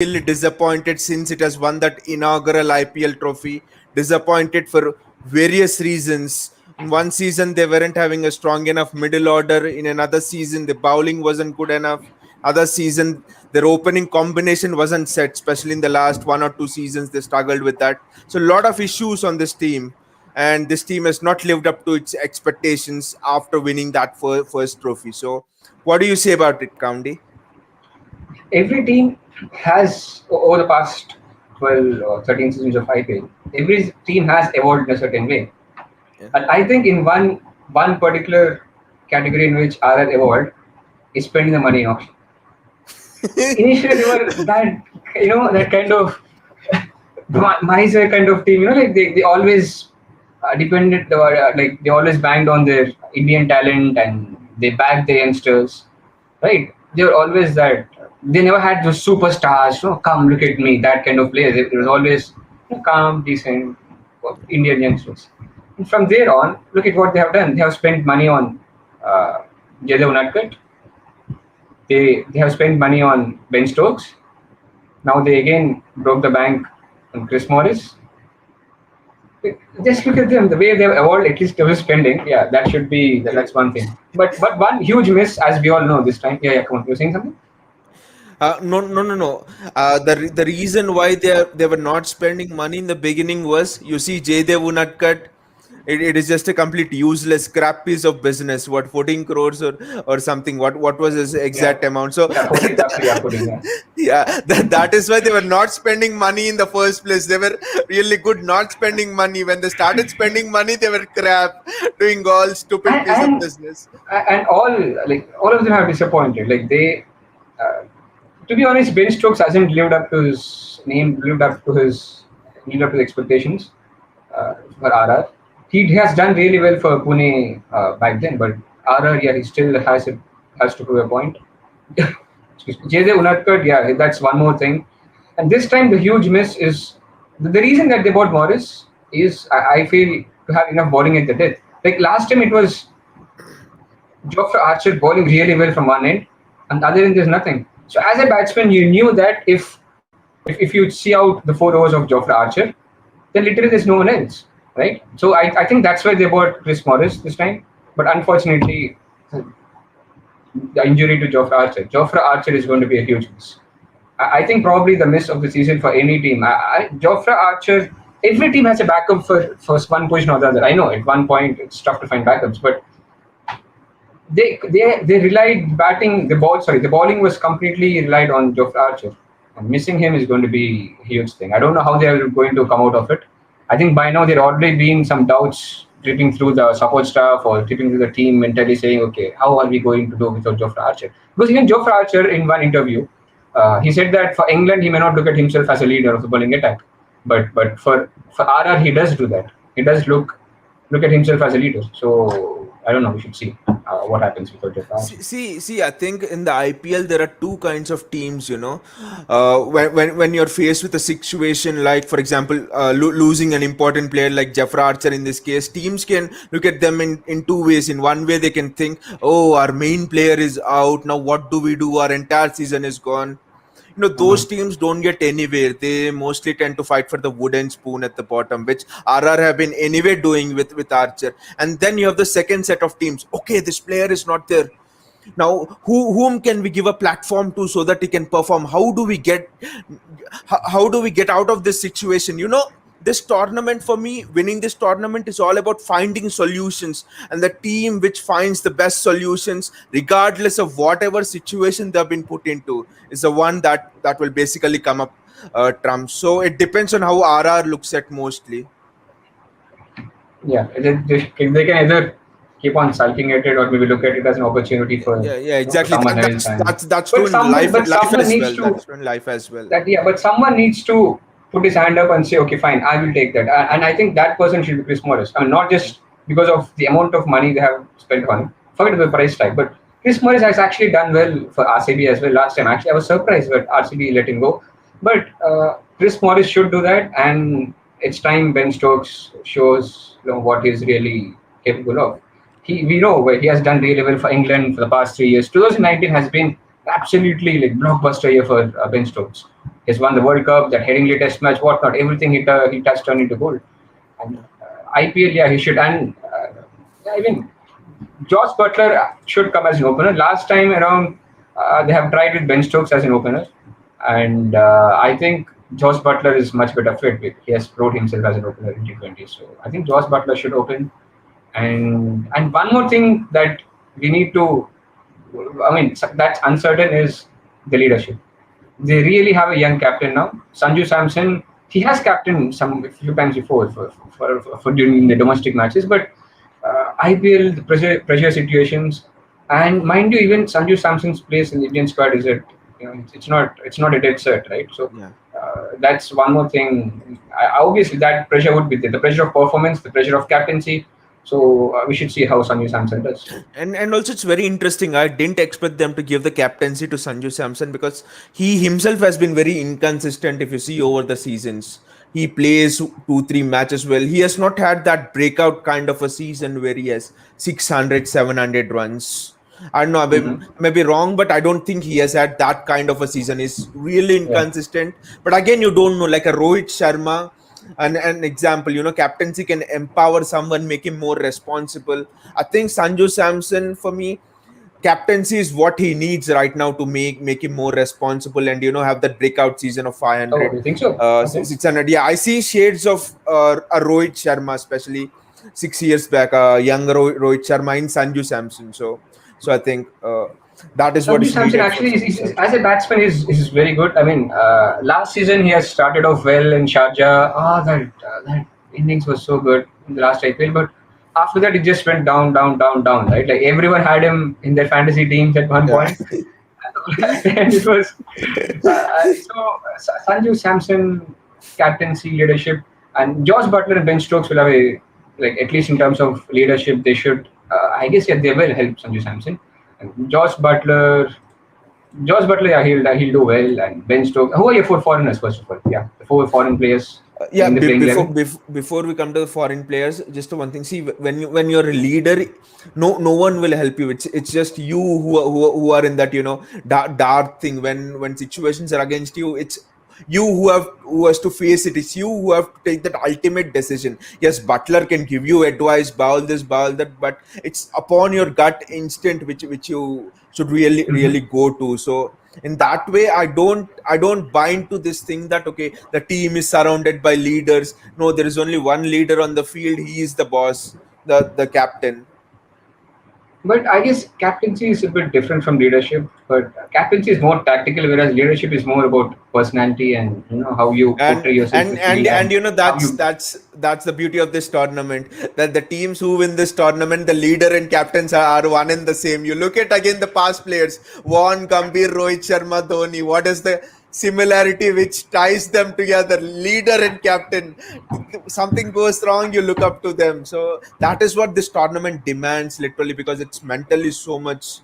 really disappointed since it has won that inaugural IPL trophy. Disappointed for various reasons. In one season, they weren't having a strong enough middle order. In another season, the bowling wasn't good enough. Other season, their opening combination wasn't set, especially in the last 1 or 2 seasons. They struggled with that. So, a lot of issues on this team. And this team has not lived up to its expectations after winning that first trophy. So, what do you say about it, County? Every team has, over the past 12 or 13 seasons of IPL, every team has evolved in a certain way. Yeah. And I think in one particular category in which RR evolved is spending the money in auction. Initially, they were that kind of miser kind of team. Like they always depended, like they always banged on their Indian talent and they backed the youngsters, right? They were always that. They never had those superstars. Come look at me, that kind of players. It was always calm, decent Indian youngsters. And from there on, look at what they have done. They have spent money on uh, Jadhav Unadkat. They have spent money on Ben Stokes. Now they again broke the bank on Chris Morris. Just look at them, the way they've evolved. At least they were spending. Yeah, that should be that's one thing. But one huge miss, as we all know this time. Yeah, come on, you're saying something? No, no, no, no. The reason why they were not spending money in the beginning was, you see Jaydev Unadkat. It is just a complete useless scrap piece of business. What, 14 crores or something? What was his Yeah, exact amount? So yeah, 14 roughly. Yeah, 14. Yeah. yeah, that is why they were not spending money in the first place. They were really good not spending money. When they started spending money, they were crap, doing all stupid and piece of and business. and all of them have disappointed. Like uh, to be honest, Ben Stokes hasn't lived up to his name, lived up to the expectations for RR. He has done really well for Pune back then, but RR, yeah, he still has to prove a point. Excuse me. JJ Unadkat, yeah, that's one more thing. And this time, the huge miss is the reason that they bought Morris is I feel to have enough bowling at the death. Like last time, it was Geoffrey Archer bowling really well from one end, and the other end there's nothing. So as a batsman, you knew that if you see out the 4 overs of Geoffrey Archer, then literally there's no one else, right? So I think that's why they bought Chris Morris this time. But unfortunately, the injury to Geoffrey Archer. Geoffrey Archer is going to be a huge miss. I think probably the miss of the season for any team. Geoffrey Archer, every team has a backup for one position or the other. I know at one point it's tough to find backups, but they relied the bowling was completely relied on Geoffrey Archer. And missing him is going to be a huge thing. I don't know how they are going to come out of it. I think by now there already been some doubts tripping through the support staff or tripping through the team mentally saying, okay, how are we going to do without Geoffrey Archer? Because even Geoffrey Archer in one interview, he said that for England he may not look at himself as a leader of the bowling attack, but for RR he does do that. He does look at himself as a leader. So I don't know. We should see what happens with Geoffrey Archer. See, I think in the IPL there are two kinds of teams. When you're faced with a situation like, for example, losing an important player like Jeffrey Archer in this case, teams can look at them in two ways. In one way, they can think, "Oh, our main player is out. Now, what do we do? Our entire season is gone." Those Mhm. teams don't get anywhere. They mostly tend to fight for the wooden spoon at the bottom, which RR have been anyway doing with Archer. And then you have the second set of teams. Okay, this player is not there. Now, whom can we give a platform to so that he can perform? How do we get out of this situation? This tournament, for me, winning this tournament is all about finding solutions, and the team which finds the best solutions regardless of whatever situation they've been put into is the one that will basically come up trump. So it depends on how RR looks at mostly. Yeah, they can either keep on sulking at it or maybe look at it as an opportunity Yeah, for exactly. someone that, else. that's And that's that's true but in someone life but life someone as needs well. to That's true in life as well. that yeah, but someone needs to put his hand up and say, okay, fine, I will take that. And I think that person should be Chris Morris. I mean, not Yeah. just because of the amount of money they have spent on him. Forget the price tag, but Chris Morris has actually done well for RCB as well last time. Actually, I was surprised that RCB let him go. But Chris Morris should do that, and it's time Ben Stokes shows what he's really capable of. We know he has done really well for England for the past 3 years. 2019 has been absolutely like blockbuster year for Ben Stokes. He's won the World Cup, that Headingley Test match, whatnot. Everything he touched turned into gold. And Yeah. IPL, yeah, he should. And I mean, Josh Butler should come as an opener. Last time around, they have tried with Ben Stokes as an opener, and I think Josh Butler is much better fit. He has proved himself as an opener in T20. So I think Josh Butler should open. And one more thing that we need to, I mean, that's uncertain is the leadership. They really have a young captain now. Sanju Samson, he has captained some a few times before for during the domestic matches, but IPL the pressure situations, and mind you, even Sanju Samson's place in the Indian squad is it. It's not a dead cert, right? So Yeah. that's one more thing. Obviously, that pressure would be there. The pressure of performance, the pressure of captaincy. So we should see how Sanju Samson does. And also it's very interesting. I didn't expect them to give the captaincy to Sanju Samson because he himself has been very inconsistent. If you see over the seasons, he plays 2 3 matches well. He has not had that breakout kind of a season where he has 600 700 runs. I don't know, I may be wrong, but I don't think he has had that kind of a season. He's really Yeah. inconsistent. But again, you don't know, like a Rohit Sharma, an example, captaincy can empower someone, make him more responsible. I think Sanju Samson, for me, captaincy is what he needs right now to make him more responsible and have that breakout season of Oh, 500, you think so? Okay. 600. Yeah, I see shades of a Rohit Sharma, especially 6 years back, young Rohit Sharma in Sanju Samson. So I think that is what Sanju is Samson needed for actually some side. as a batsman is very good. I mean, last season he has started off well in Sharjah. That innings was so good in the last IPL, but after that it just went down, down, down, down. Right, like everyone had him in their fantasy teams at one Yeah. point, and it was Sanju Samson captaincy leadership and Josh Butler and Ben Stokes will have a like at least in terms of leadership they should. I guess yeah they will help Sanju Samson. And Josh Butler, yeah, he'll do well. And Ben Stokes. Who are your four foreigners, first of all? Yeah, the four foreign players Yeah, in the playing before, 11. before we come to the foreign players, just one thing. See, when you're a leader, no one will help you. It's just you who are in that dark thing. When situations are against you, it's you who has to face it. It's you who have to take that ultimate decision. Yes, Butler can give you advice, bowl this, bowl that, but it's upon your gut instinct which you should really Mm-hmm. go to. So in that way, I don't bind to this thing that okay, the team is surrounded by leaders. No, there is only one leader on the field. He is the boss, the captain. But I guess captaincy is a bit different from leadership. But captaincy is more tactical, whereas leadership is more about personality and how you and portray yourself to and the and field and and how that's you. that's the beauty of this tournament, that the teams who win this tournament, the leader and captains are one and the same. You look at again the past players, Vaughan, Gambhir, Rohit Sharma, Dhoni. What is the similarity which ties them together? Leader and captain. Something goes wrong, you look up to them. So that is what this tournament demands, literally, because it's mentally so much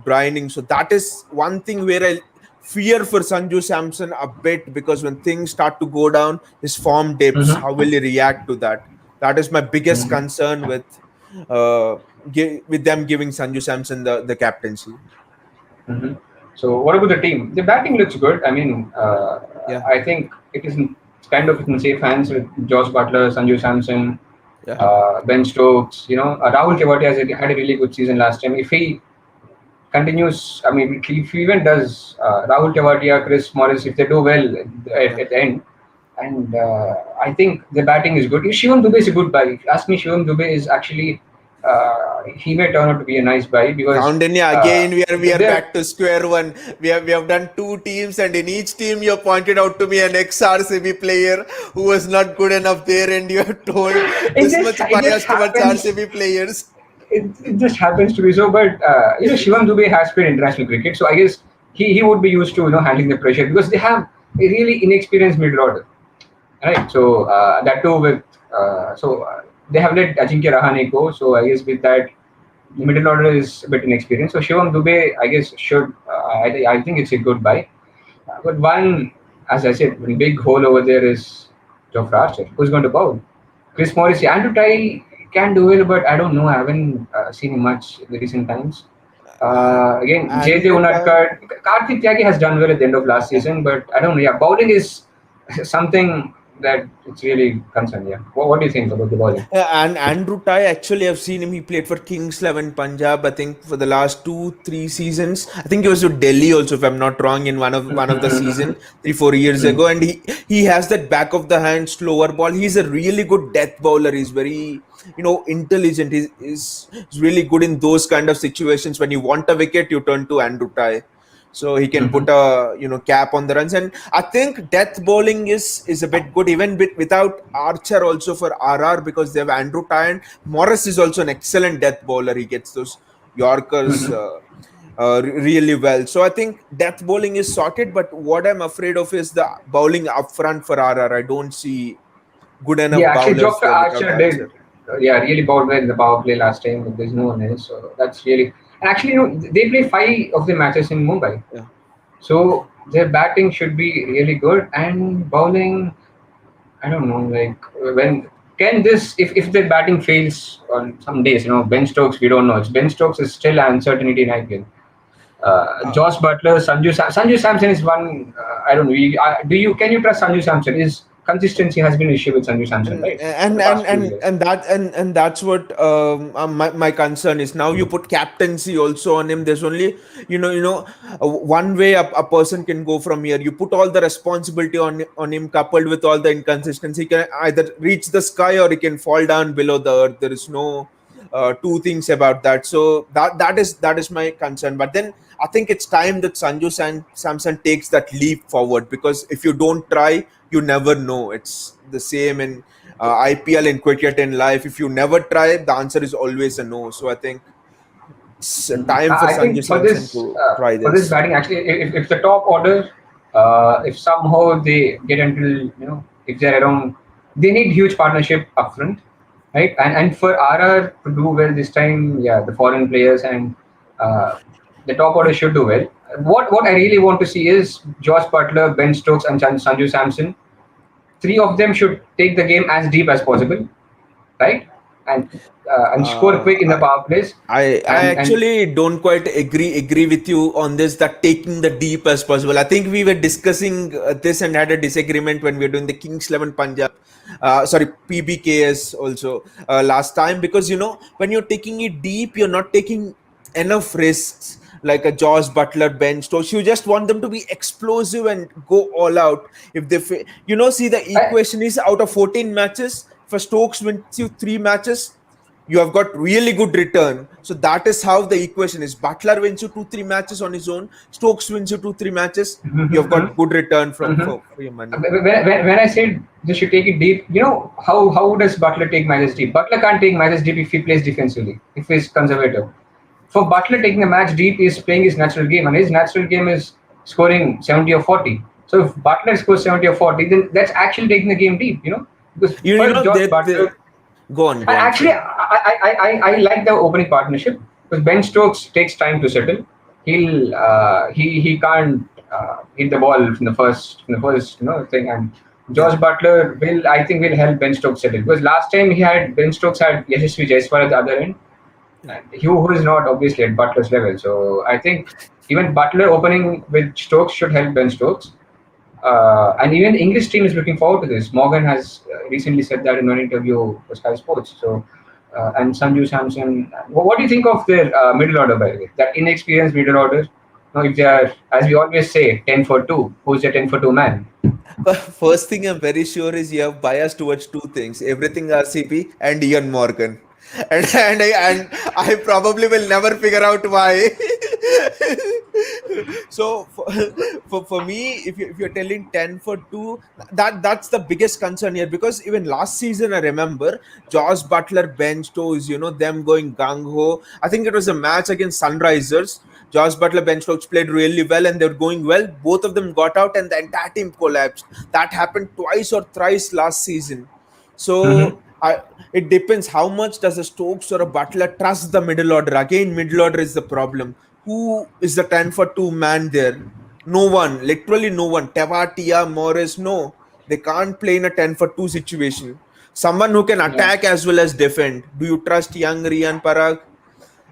grinding. So that is one thing where I fear for Sanju Samson a bit, because when things start to go down, his form dips. How will Mhm. he react to that? That is my biggest Mhm. concern uh, with them giving Sanju Samson the captaincy. hmm So, what about the team? The batting looks good. I mean, Yeah, I think it's kind of in safe hands with Josh Butler, Sanju Samson, yeah, Ben Stokes. Rahul Tewati had a really good season last time. If he continues, I mean, if he even does Rahul Tewati, Chris Morris, if they do well yeah. at the end, and I think the batting is good. Shivam Dubey is a good buy. If you ask me, Shivam Dubey is actually he may turn out to be a nice buy because Kaundi, uh, again we are they're back to square one. We have done two teams, and in each team you have pointed out to me an ex-RCB player who was not good enough there, and you have told it this just much it just bias towards happens. RCB players. It just happens to be so. But Shivam Dubey has played international cricket, so I guess he would be used to handling the pressure because they have a really inexperienced middle order, right? So that too with they have let Ajinkya Rahane go, so I guess with that the middle order is a bit inexperienced. So Shivam Dubey, I guess, should I think it's a good buy. But one, as I said, one big hole over there is Jofra Archer. Who's going to bowl? Chris Morris, Andrew Tye can do it, but I don't know. I haven't seen him much in the recent times. Again, JJ Andrew Ty. Unadkat, Karthik Tyagi has done well at the end of last Yeah. season, but I don't know. Yeah, bowling is something that it's really concerned. Yeah. What do you think about the bowling? And Andrew Ty, actually, I've seen him. He played for Kings 11 Punjab, I think, for the last 2, 3 seasons. I think he was with Delhi also, if I'm not wrong, in one of the season 3, 4 years ago. And he has that back of the hand slower ball. He's a really good death bowler. He's very intelligent. He's really good in those kind of situations. When you want a wicket, you turn to Andrew Ty. So he can put a cap on the runs. And I think death bowling is a bit good, even without Archer also for RR, because they have Andrew Ty, and Morris is also an excellent death bowler. He gets those Yorkers really well. So I think death bowling is sorted, but what I'm afraid of is the bowling up front for RR. I don't see good enough Yeah, actually, bowlers Dr. there without Archer did. Archer. Yeah, really bowled well in the power play last time, but there's no one else. So that's really. And actually, they play 5 of the matches in Mumbai. Yeah. So their batting should be really good. And bowling, I don't know, like when. Can this, if their batting fails on some days, Ben Stokes, we don't know. Ben Stokes is still an uncertainty in IPL. Uh, Josh Butler, Sanju Samson is one. I don't know. Can you trust Sanju Samson? His consistency has been an issue with Sanju Samson, and right? For and the and past few and years. and that and that's what my concern is. Now you put captaincy also on him. There's only one way a person can go from here. You put all the responsibility on him, coupled with all the inconsistency. He can either reach the sky or he can fall down below the earth. There is no two things about that. So that is my concern. But then I think it's time that Samson takes that leap forward, because if you don't try, you never know. It's the same in IPL, in cricket, in life. If you never try, the answer is always a no. So I think it's time for I Sanju think Samson to try for this this. batting, actually, if the top order, if somehow they get until if they're around, they need huge partnership upfront, right? And for RR to do well this time, yeah, the foreign players and the top order should do well. What I really want to see is Josh Butler, Ben Stokes, and Sanju Samson. Three of them should take the game as deep as possible, right? And score Uh, quick in the power plays, I and actually don't quite agree with you on this, that taking the deep as possible. I think we were discussing this and had a disagreement when we were doing the Kings 11 Punjab, sorry, PBKS also last time, because when you're taking it deep, you're not taking enough risks like a Josh Butler, Ben Stokes. You just want them to be explosive and go all out. If they, see, the I, equation is out of 14 matches, for Stokes wins you 3 matches, you have got really good return. So that is how the equation is. Butler wins you 2, 3 matches on his own. Stokes wins you 2, 3 matches. You have got good return for your money. when I said they should take it deep, how does Butler take matches deep? Butler can't take matches deep if he plays defensively, if he's conservative. For Butler, taking a match deep is playing his natural game, and his natural game is scoring 70 or 40. So if Butler scores 70 or 40, then that's actually taking the game deep, because You for know Josh they Butler, go and on. actually, Sorry. I like the opening partnership because Ben Stokes takes time to settle. He can't hit the ball from the first thing, and Yeah. Josh Butler will help Ben Stokes settle, because last time Ben Stokes had Yashasvi Jaiswal at the other end, Yeah. and who is not obviously at Butler's level. So I think even Butler opening with Stokes should help Ben Stokes. And even the English team is looking forward to this. Morgan has recently said that in an interview for Sky Sports. So, and Sanju Samson. What do you think of their middle order, by the way? That inexperienced middle order. If they are, as we always say, 10 for 2, who's the 10 for 2 man? First thing I'm very sure is you have bias towards two things: everything RCP and Ian Morgan. And I probably will never figure out why. So for me, if you're telling 10 for 2, that's the biggest concern here, because even last season I remember Josh Butler, Ben Stokes, them going gung ho. I think it was a match against Sunrisers. Josh Butler, Ben Stokes played really well and they were going well. Both of them got out and the entire team collapsed. That happened twice or thrice last season. Mm-hmm. So it depends how much does a Stokes or a Butler trust the middle order. Again, middle order is the problem. Who is the 10 for 2 man there? No one, literally no one. Tevatia, Morris, no. They can't play in a 10 for 2 situation. Someone who can Yeah. attack as well as defend. Do you trust young Rian Parag?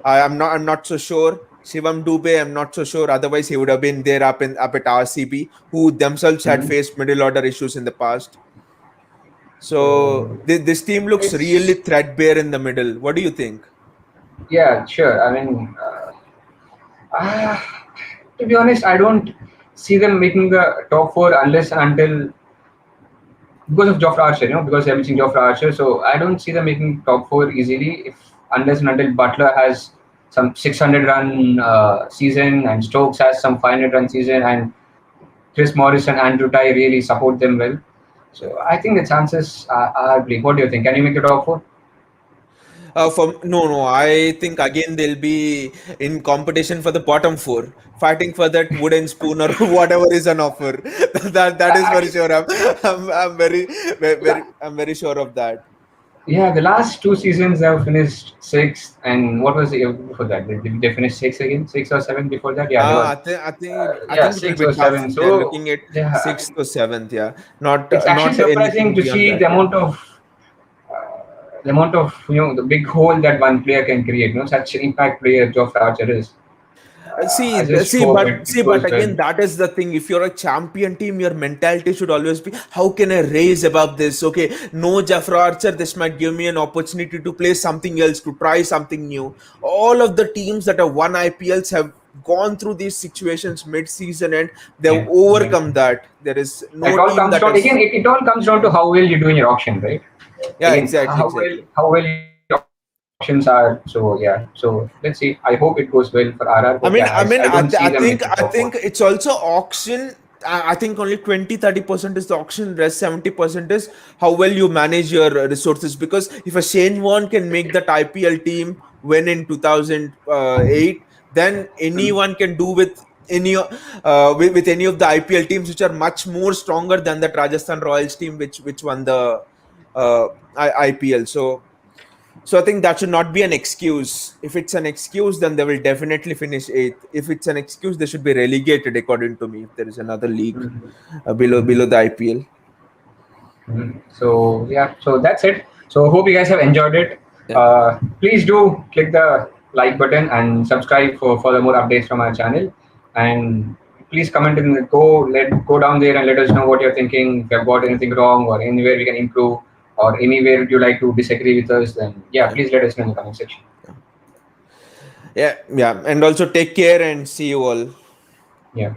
I'm not so sure. Shivam Dubey, I'm not so sure. Otherwise, he would have been there up at RCB, who themselves had Mhm. faced middle order issues in the past. So So this team looks really it's threadbare in the middle. What do you think? yeah, sure. I mean, to be honest, I don't see them making the top four unless and until because of Joffrey Archer, because they're missing Joffrey Archer. So I don't see them making top four easily if unless and until Butler has some 600 run season and Stokes has some 500 run season and Chris Morris and Andrew Ty really support them well. So I think the chances are bleak. What do you think? Can you make the top four? For no, I think again they'll be in competition for the bottom four, fighting for that wooden spoon or whatever is on offer. That is for Actually, sure. I'm I'm very sure of that. yeah, the last two seasons they've finished sixth, and what was the year before that? They finished sixth again, six or seven before that. Yeah, they were. I Yeah, think it will six be or tough. seven. They're So looking at yeah, sixth or seventh. Yeah, it's actually not surprising anything to beyond see that. the Yeah. amount of the big hole that one player can create. Such an impact player Geoff Archer is. I just hope it But goes well. again, that is the thing. If you're a champion team, your mentality should always be, how can I raise above this? Okay, no Jafra Archer, this might give me an opportunity to play something else, to try something new. All of the teams that have won IPLs have gone through these situations mid-season and they've Yeah, yeah. overcome that. There is It no all team comes that down has. again. It all comes down to how well you do in your auction, right? Yeah, Again, exactly, exactly. how well your auctions are. So yeah, so let's see. I hope it goes well for RR, but yeah, I don't see them making top four. I think it's also auction. I think only 20-30% is the auction. Rest 70% is how well you manage your resources. Because if a Shane Warne can make that IPL team win in 2008, then anyone can do with any of the IPL teams which are much more stronger than that Rajasthan Royals team which won the IPL. So I think that should not be an excuse. If it's an excuse, then they will definitely finish eighth. If it's an excuse, they should be relegated, according to me. If there is another league below the IPL. So yeah, so that's it. So hope you guys have enjoyed it. Yeah, Please do click the like button and subscribe for the more updates from our channel. And please comment in the go down there and let us know what you're thinking. If you've got anything wrong or anywhere we can improve or anywhere you like to disagree with us, then yeah, yeah, please let us know in the comment section. yeah. And also take care and see you all. Yeah.